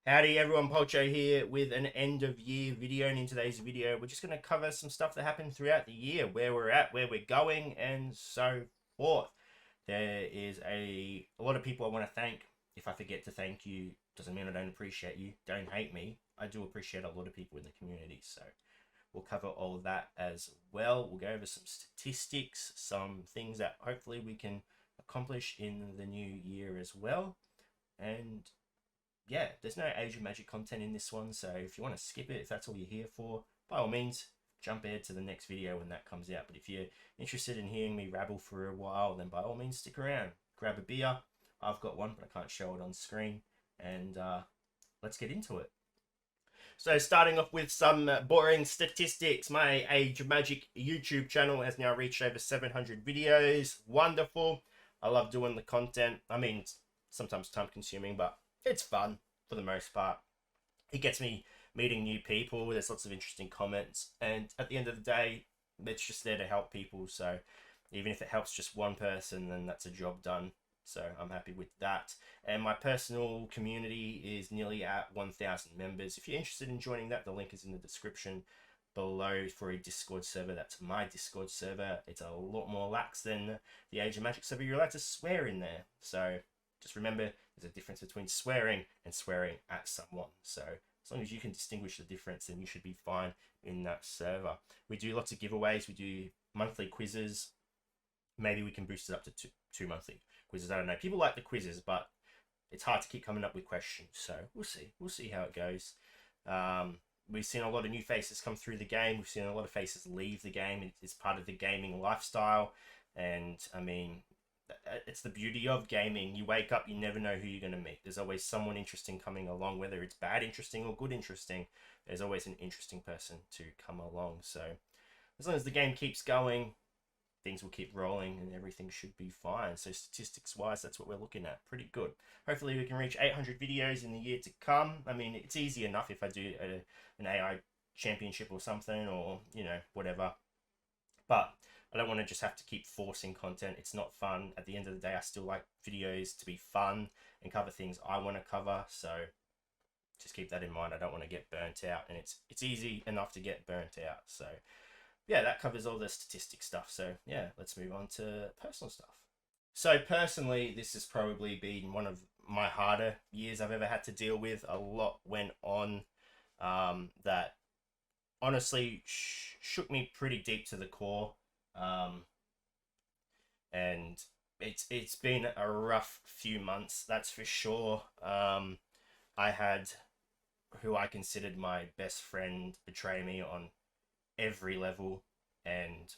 Howdy everyone, Polcho here with an end of year video, and in today's video we're just going to cover some stuff that happened throughout the year, where we're at, where we're going, and so forth. There is a lot of people I want to thank. If I forget to thank you, doesn't mean I don't appreciate you. Don't hate me. I do appreciate a lot of people in the community, so we'll cover all of that as well. We'll go over some statistics, some things that hopefully we can accomplish in the new year as well. And yeah, there's no Age of Magic content in this one, so if you want to skip it, if that's all you're here for, by all means, jump ahead to the next video when that comes out. But if you're interested in hearing me rabble for a while, then by all means, stick around. Grab a beer. I've got one, but I can't show it on screen. And let's get into it. So starting off with some boring statistics, my Age of Magic YouTube channel has now reached over 700 videos. Wonderful. I love doing the content. I mean, it's sometimes time consuming, but it's fun for the most part. It gets me meeting new people. There's lots of interesting comments, and at the end of the day, it's just there to help people. So even if it helps just one person, then that's a job done. So I'm happy with that. And my personal community is nearly at 1,000 members. If you're interested in joining that, the link is in the description below for a Discord server. That's my Discord server. It's a lot more lax than the Age of Magic server. You're allowed to swear in there. So just remember, there's a difference between swearing and swearing at someone. So as long as you can distinguish the difference, then you should be fine in that server. We do lots of giveaways. We do monthly quizzes. Maybe we can boost it up to two monthly quizzes. I don't know. People like the quizzes, but it's hard to keep coming up with questions. So we'll see. We'll see how it goes. We've seen a lot of new faces come through the game. We've seen a lot of faces leave the game. It's part of the gaming lifestyle. And I mean, it's the beauty of gaming. You wake up, you never know who you're going to meet. There's always someone interesting coming along, whether it's bad interesting or good interesting. There's always an interesting person to come along. So as long as the game keeps going, things will keep rolling and everything should be fine. So statistics wise, that's what we're looking at. Pretty good. Hopefully we can reach 800 videos in the year to come. I mean, it's easy enough if I do an AI championship or something, or you know, whatever, but I don't want to just have to keep forcing content. It's not fun. At the end of the day, I still like videos to be fun and cover things I want to cover. So just keep that in mind. I don't want to get burnt out, and it's easy enough to get burnt out. So yeah, that covers all the statistic stuff. So yeah, let's move on to personal stuff. So personally, this has probably been one of my harder years I've ever had to deal with. A lot went on that honestly shook me pretty deep to the core. And it's been a rough few months, that's for sure. I had who I considered my best friend betray me on every level, and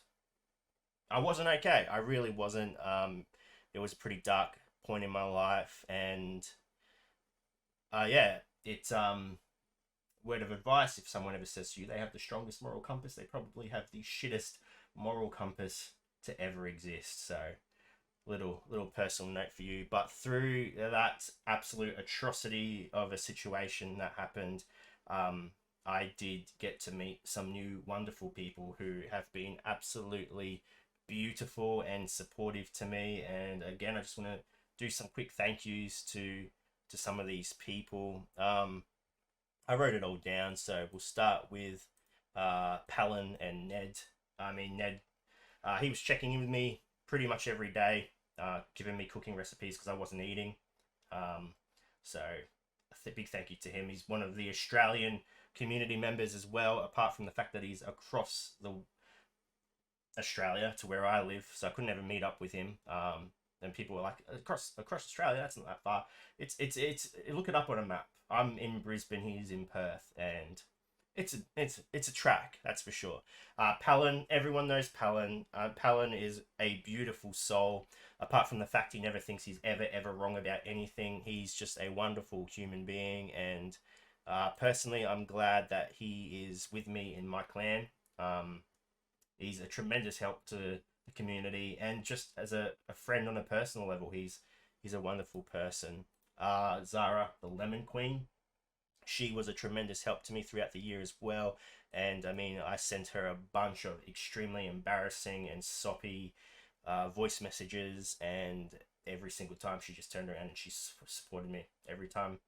I wasn't okay. I really wasn't. It was a pretty dark point in my life, and yeah, it's word of advice: if someone ever says to you they have the strongest moral compass, they probably have the shittest moral compass to ever exist. So little personal note for you. But through that absolute atrocity of a situation that happened, I did get to meet some new wonderful people who have been absolutely beautiful and supportive to me. And again, I just want to do some quick thank yous to some of these people. I wrote it all down, so we'll start with Palin and Ned. I mean, Ned, he was checking in with me pretty much every day, giving me cooking recipes because I wasn't eating. So a big thank you to him. He's one of the Australian community members as well, apart from the fact that he's across the Australia to where I live, so I couldn't ever meet up with him. And people were like, across Australia, that's not that far. It's look it up on a map. I'm in Brisbane, he's in Perth, and it's a track, that's for sure. Palin, everyone knows Palin. Palin is a beautiful soul. Apart from the fact he never thinks he's ever wrong about anything, he's just a wonderful human being. And personally, I'm glad that he is with me in my clan. He's a tremendous help to the community, and just as a friend on a personal level, he's a wonderful person. Zara, the Lemon Queen, she was a tremendous help to me throughout the year as well. And I mean, I sent her a bunch of extremely embarrassing and soppy voice messages, and every single time she just turned around and she supported me every time.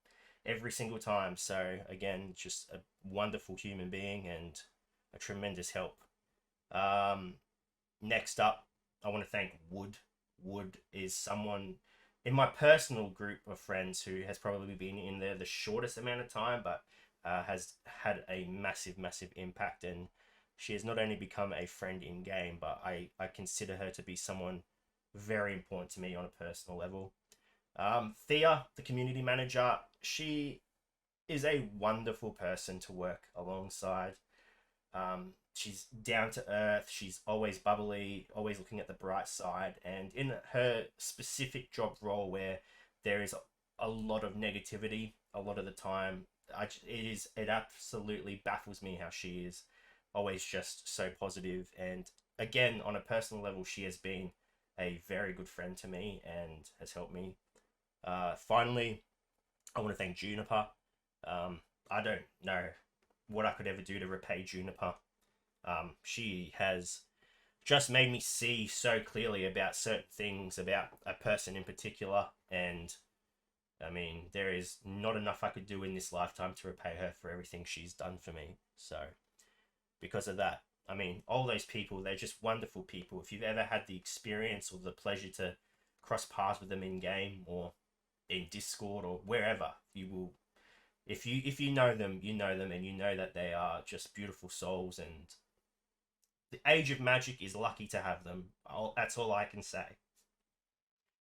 every single time. So again, just a wonderful human being and a tremendous help. Um, Next up, I want to thank Wood. Wood is someone in my personal group of friends who has probably been in there the shortest amount of time, but has had a massive, massive impact. And she has not only become a friend in game, but I consider her to be someone very important to me on a personal level. Thea, the community manager, she is a wonderful person to work alongside. She's down to earth. She's always bubbly, always looking at the bright side. And in her specific job role, where there is a lot of negativity, a lot of the time, it absolutely baffles me how she is always just so positive. And again, on a personal level, she has been a very good friend to me and has helped me. Finally, I want to thank Juniper. I don't know what I could ever do to repay Juniper. She has just made me see so clearly about certain things about a person in particular, and I mean, there is not enough I could do in this lifetime to repay her for everything she's done for me. So, because of that, I mean, all those people, they're just wonderful people. If you've ever had the experience or the pleasure to cross paths with them in game or in Discord or wherever, you will, if you know them, you know them, and you know that they are just beautiful souls. And the Age of Magic is lucky to have them. That's all I can say.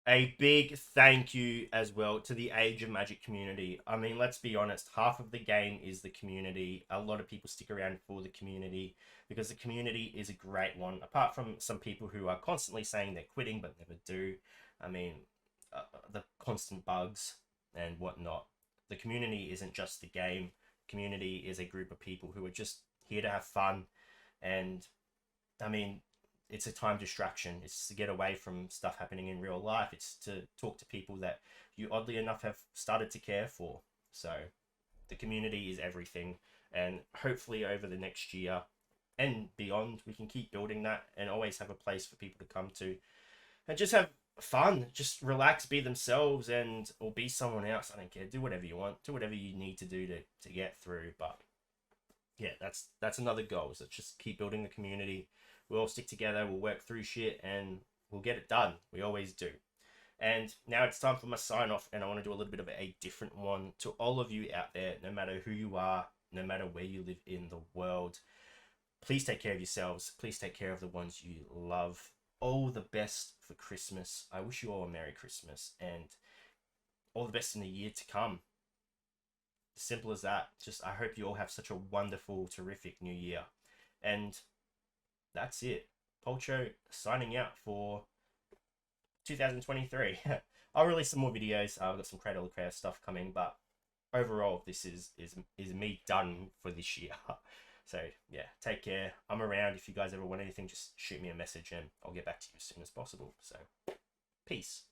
A big thank you as well to the Age of Magic community. I mean, let's be honest, half of the game is the community. A lot of people stick around for the community because the community is a great one. Apart from some people who are constantly saying they're quitting but never do. I mean, the constant bugs and whatnot. The community isn't just the game. Community is a group of people who are just here to have fun. And I mean, it's a time distraction. It's to get away from stuff happening in real life. It's to talk to people that you oddly enough have started to care for. So the community is everything. And hopefully over the next year and beyond, we can keep building that and always have a place for people to come to and just have fun. Just relax, be themselves, and or be someone else. I don't care. Do whatever you want. Do whatever you need to do to get through. But yeah, that's another goal. So just keep building the community. We'll all stick together. We'll work through shit, and we'll get it done. We always do. And now it's time for my sign off, and I want to do a little bit of a different one to all of you out there, no matter who you are, no matter where you live in the world. Please take care of yourselves. Please take care of the ones you love. All the best for Christmas. I wish you all a Merry Christmas and all the best in the year to come. Simple as that. Just I hope you all have such a wonderful, terrific new year. And that's it. Polcho signing out for 2023. I'll release some more videos. I've got some Cradle of Chaos stuff coming, but overall, this is me done for this year. So yeah, take care. I'm around. If you guys ever want anything, just shoot me a message and I'll get back to you as soon as possible. So peace.